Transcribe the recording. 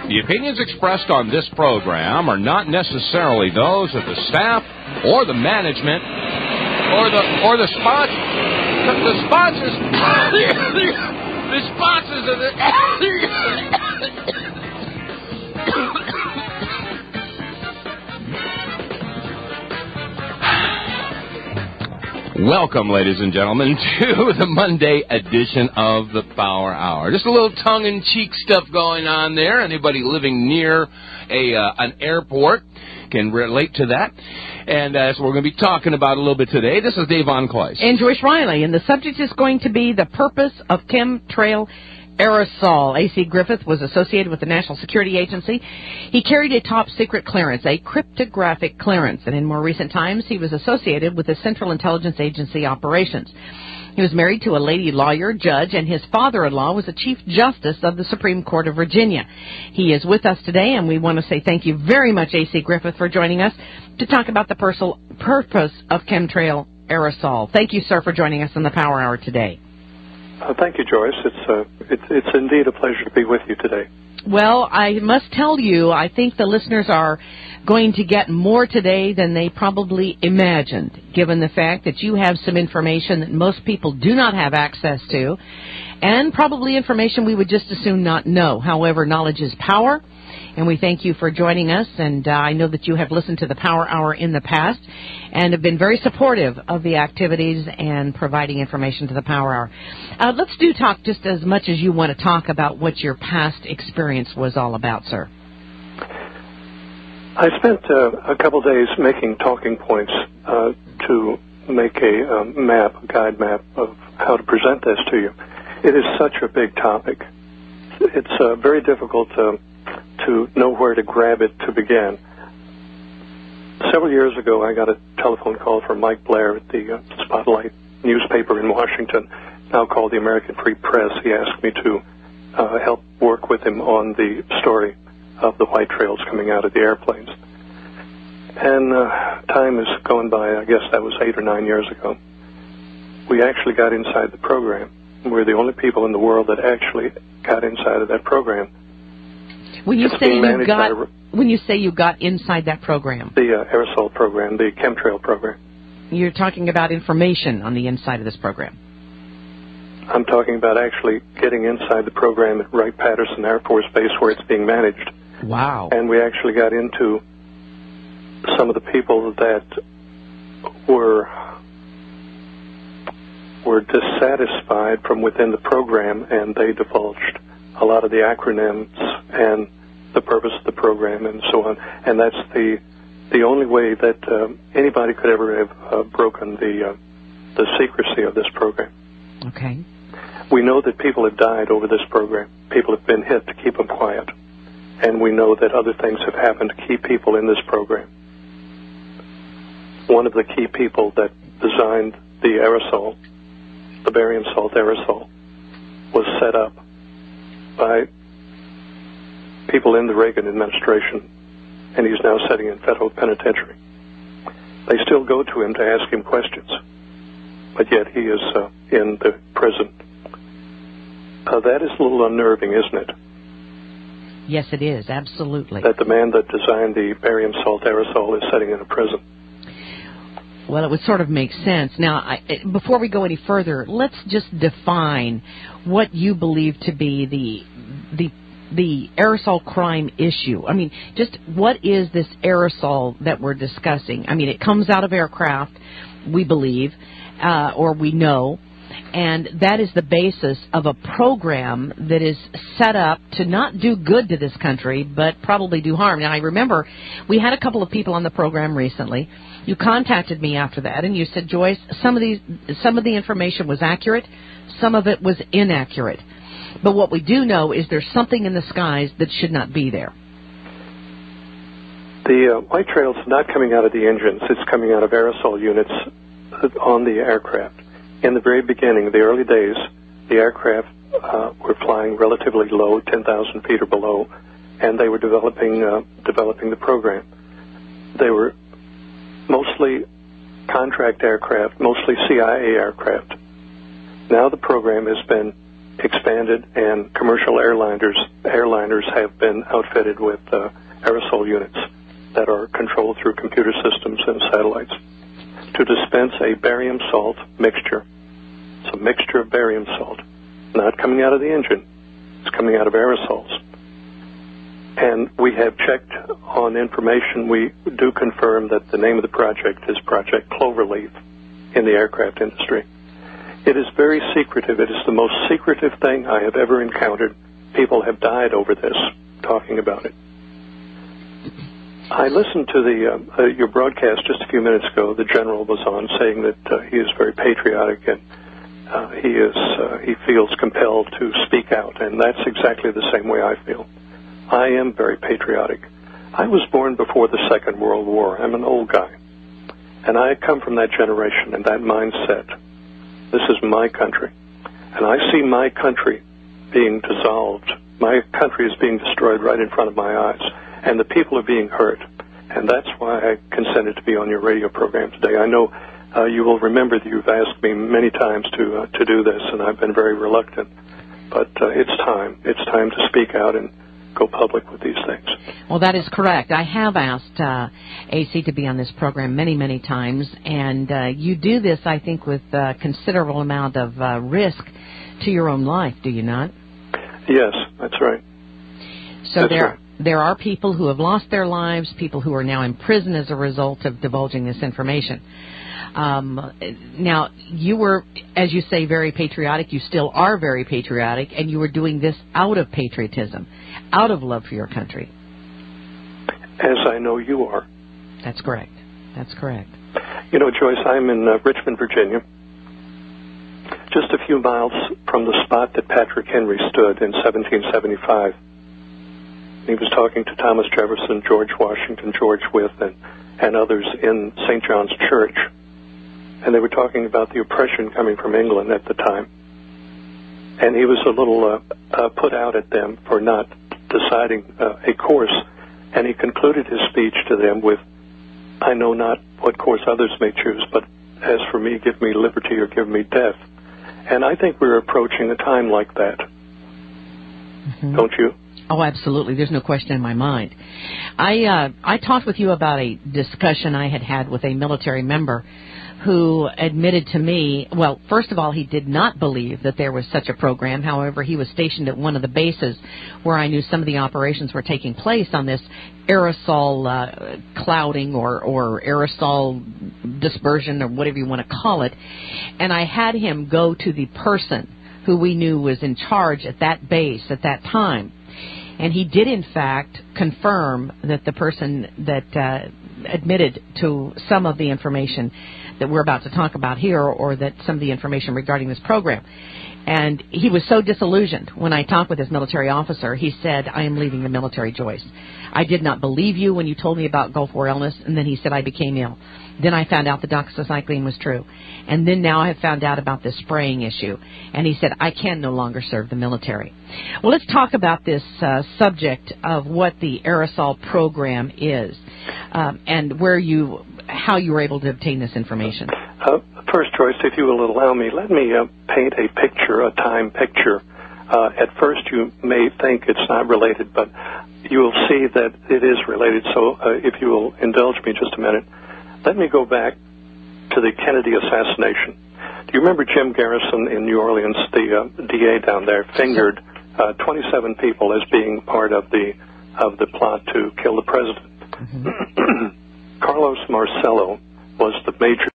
The opinions expressed on this program are not necessarily those of the staff or the management or the sponsors. The sponsors. The sponsors of the. Welcome, ladies and gentlemen, to the Monday edition of the Power Hour. Just a little tongue-in-cheek stuff going on there. Anybody living near an airport can relate to that. And that's what we're going to be talking about a little bit today. This is Dave Von Cloyce. And Joyce Riley. And the subject is going to be the purpose of chemtrail aerosol. A.C. Griffith was associated with the National Security Agency. He carried a top-secret clearance, a cryptographic clearance, and in more recent times he was associated with the Central Intelligence Agency operations. He was married to a lady lawyer, judge, and his father-in-law was the Chief Justice of the Supreme Court of Virginia. He is with us today, and we want to say thank you very much, A.C. Griffith, for joining us to talk about the purpose of chemtrail aerosol. Thank you, sir, for joining us on the Power Hour today. Thank you, Joyce. It's indeed a pleasure to be with you today. Well, I must tell you, I think the listeners are going to get more today than they probably imagined, given the fact that you have some information that most people do not have access to, and probably information we would just as soon not know. However, knowledge is power, and we thank you for joining us, and I know that you have listened to the Power Hour in the past and have been very supportive of the activities and providing information to the Power Hour. Let's talk just as much as you want to talk about what your past experience was all about, sir. I spent a couple days making talking points to make a guide map of how to present this to you. It is such a big topic. It's very difficult to know where to grab it to begin. Several years ago, I got a telephone call from Mike Blair at the Spotlight newspaper in Washington, now called the American Free Press. He asked me to help work with him on the story of the white trails coming out of the airplanes. And time has gone by. I guess that was 8 or 9 years ago. We actually got inside the program. We're the only people in the world that actually got inside of that program. When you say you got inside that program, the aerosol program, the chemtrail program, you're talking about information on the inside of this program. I'm talking about actually getting inside the program at Wright-Patterson Air Force Base where it's being managed. Wow. And we actually got into some of the people that were dissatisfied from within the program, and they divulged a lot of the acronyms and the purpose of the program and so on. And that's the only way that anybody could ever have broken the secrecy of this program. Okay. We know that people have died over this program. People have been hit to keep them quiet. And we know that other things have happened to keep people in this program. One of the key people that designed the aerosol, the barium salt aerosol, was set up by people in the Reagan administration, and he's now sitting in federal penitentiary. They still go to him to ask him questions, but yet he is in the prison. That is a little unnerving, isn't it? Yes, it is, absolutely. That the man that designed the barium salt aerosol is sitting in a prison. Well, it would sort of make sense. Now, before we go any further, let's just define what you believe to be the aerosol crime issue. I mean, just what is this aerosol that we're discussing? I mean, it comes out of aircraft, we believe, or we know, and that is the basis of a program that is set up to not do good to this country, but probably do harm. Now, I remember we had a couple of people on the program recently. You contacted me after that, and you said, Joyce, some of the information was accurate, some of it was inaccurate. But what we do know is there's something in the skies that should not be there. The white trails are not coming out of the engines. It's coming out of aerosol units on the aircraft. In the very beginning, the early days, the aircraft were flying relatively low, 10,000 feet or below, and they were developing the program. They were mostly contract aircraft, mostly CIA aircraft. Now the program has been expanded, and commercial airliners have been outfitted with aerosol units that are controlled through computer systems and satellites to dispense a barium salt mixture. It's a mixture of barium salt, not coming out of the engine. It's coming out of aerosols. And we have checked on information. We do confirm that the name of the project is Project Cloverleaf in the aircraft industry. It is very secretive. It is the most secretive thing I have ever encountered. People have died over this, talking about it. I listened to your broadcast just a few minutes ago. The general was on saying that he is very patriotic and he feels compelled to speak out, and that's exactly the same way I feel. I am very patriotic. I was born before the Second World War. I'm an old guy, and I come from that generation and that mindset. This is my country, and I see my country being dissolved. My country is being destroyed right in front of my eyes, and the people are being hurt, and that's why I consented to be on your radio program today. I know you will remember that you've asked me many times to do this, and I've been very reluctant, but it's time. It's time to speak out and go public with these things. Well, that is correct. I have asked AC to be on this program many, many times, and you do this, I think, with a considerable amount of risk to your own life, do you not? Yes, that's right. So there are people who have lost their lives, people who are now in prison as a result of divulging this information. Now, you were, as you say, very patriotic. You still are very patriotic, and you were doing this out of patriotism, out of love for your country. As I know you are. That's correct. That's correct. You know, Joyce, I'm in Richmond, Virginia, just a few miles from the spot that Patrick Henry stood in 1775. He was talking to Thomas Jefferson, George Washington, George Wythe, and others in St. John's Church. And they were talking about the oppression coming from England at the time. And he was a little put out at them for not deciding a course. And he concluded his speech to them with, "I know not what course others may choose, but as for me, give me liberty or give me death." And I think we're approaching a time like that. Mm-hmm. Don't you? Oh, absolutely. There's no question in my mind. I talked with you about a discussion I had with a military member who admitted to me, well, first of all, he did not believe that there was such a program. However, he was stationed at one of the bases where I knew some of the operations were taking place on this aerosol clouding or aerosol dispersion or whatever you want to call it. And I had him go to the person who we knew was in charge at that base at that time. And he did, in fact, confirm that the person that admitted to some of the information that we're about to talk about here, or that some of the information regarding this program. And he was so disillusioned when I talked with this military officer. He said, "I am leaving the military, Joyce. I did not believe you when you told me about Gulf War illness." And then he said, "I became ill. Then I found out the doxycycline was true. And then now I have found out about this spraying issue." And he said, "I can no longer serve the military." Well, let's talk about this subject of what the aerosol program is and how you were able to obtain this information. First, Joyce, if you will allow me, let me paint a picture, a time picture. At first, you may think it's not related, but you will see that it is related. So if you will indulge me just a minute, let me go back to the Kennedy assassination. Do you remember Jim Garrison in New Orleans, the DA down there, fingered 27 people as being part of the plot to kill the president? Mm-hmm. Carlos Marcello was the major